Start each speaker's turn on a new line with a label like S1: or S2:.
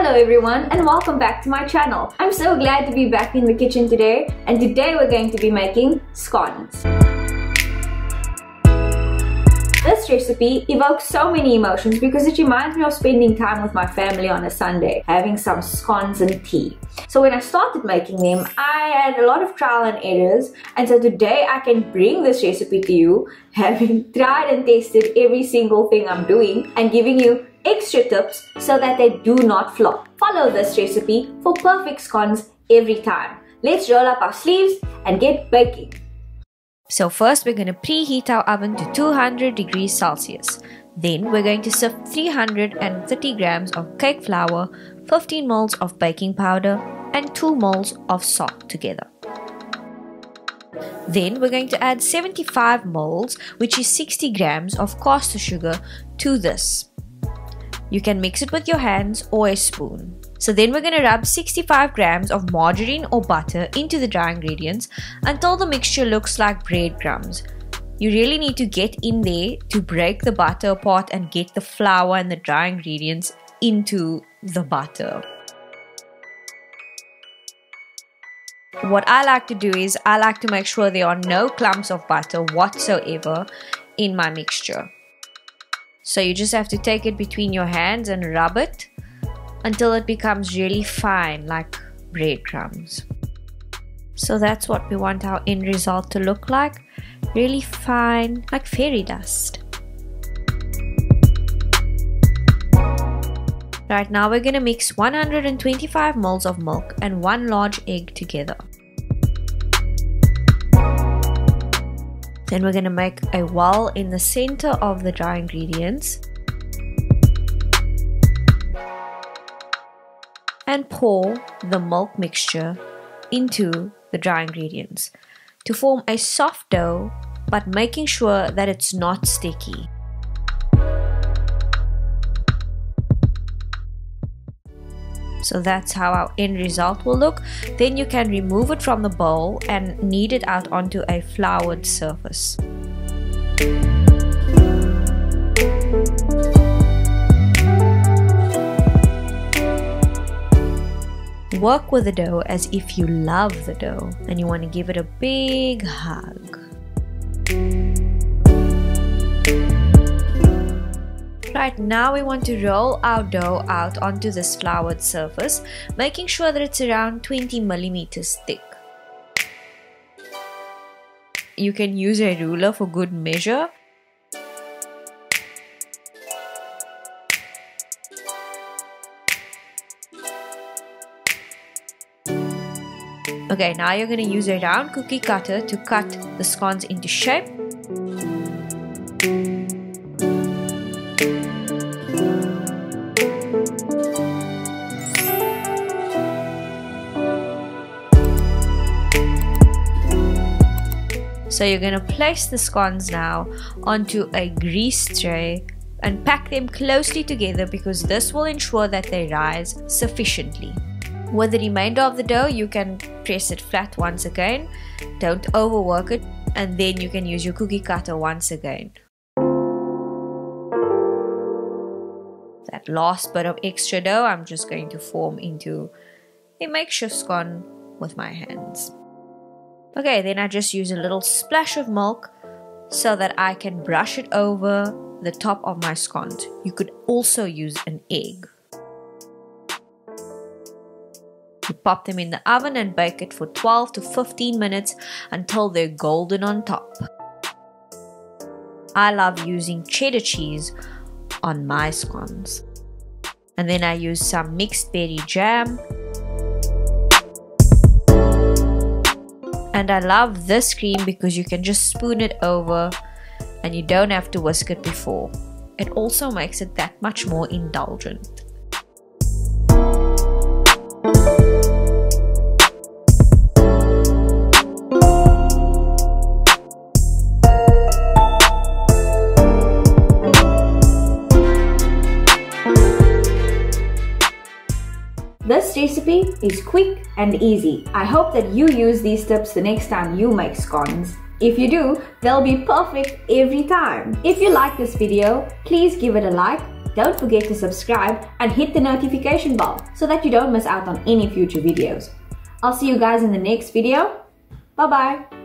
S1: Hello everyone and welcome back to my channel. I'm so glad to be back in the kitchen today, and today we're going to be making scones. This recipe evokes so many emotions because it reminds me of spending time with my family on a Sunday, having some scones and tea. So when I started making them, I had a lot of trial and errors, and so today I can bring this recipe to you, having tried and tested every single thing I'm doing and giving you extra tips so that they do not flop. Follow this recipe for perfect scones every time. Let's roll up our sleeves and get baking. So first we're going to preheat our oven to 200 degrees Celsius. Then we're going to sift 330 grams of cake flour, 15 moles of baking powder and 2 moles of salt together. Then we're going to add 75 moles, which is 60 grams of castor sugar to this. You can mix it with your hands or a spoon. So then we're going to rub 65 grams of margarine or butter into the dry ingredients until the mixture looks like breadcrumbs. You really need to get in there to break the butter apart and get the flour and the dry ingredients into the butter. What I like to do is I like to make sure there are no clumps of butter whatsoever in my mixture. So you just have to take it between your hands and rub it until it becomes really fine, like breadcrumbs. So that's what we want our end result to look like. Really fine, like fairy dust. Right, now we're going to mix 125 moles of milk and 1 large egg together. Then we're going to make a well in the center of the dry ingredients and pour the milk mixture into the dry ingredients to form a soft dough, but making sure that it's not sticky. So that's how our end result will look. Then you can remove it from the bowl and knead it out onto a floured surface. Work with the dough as if you love the dough and you want to give it a big hug. Right, now we want to roll our dough out onto this floured surface, making sure that it's around 20 millimeters thick. You can use a ruler for good measure. Okay, now you're going to use a round cookie cutter to cut the scones into shape. So you're going to place the scones now onto a grease tray and pack them closely together because this will ensure that they rise sufficiently. With the remainder of the dough, you can press it flat once again. Don't overwork it, and then you can use your cookie cutter once again. That last bit of extra dough, I'm just going to form into a makeshift scone with my hands. Okay, then I just use a little splash of milk so that I can brush it over the top of my scones. You could also use an egg. You pop them in the oven and bake it for 12 to 15 minutes until they're golden on top. I love using cheddar cheese on my scones. And then I use some mixed berry jam. And I love this cream because you can just spoon it over and you don't have to whisk it before. It also makes it that much more indulgent. This recipe is quick and easy. I hope that you use these tips the next time you make scones. If you do, they'll be perfect every time. If you like this video, please give it a like, don't forget to subscribe and hit the notification bell so that you don't miss out on any future videos. I'll see you guys in the next video. Bye bye.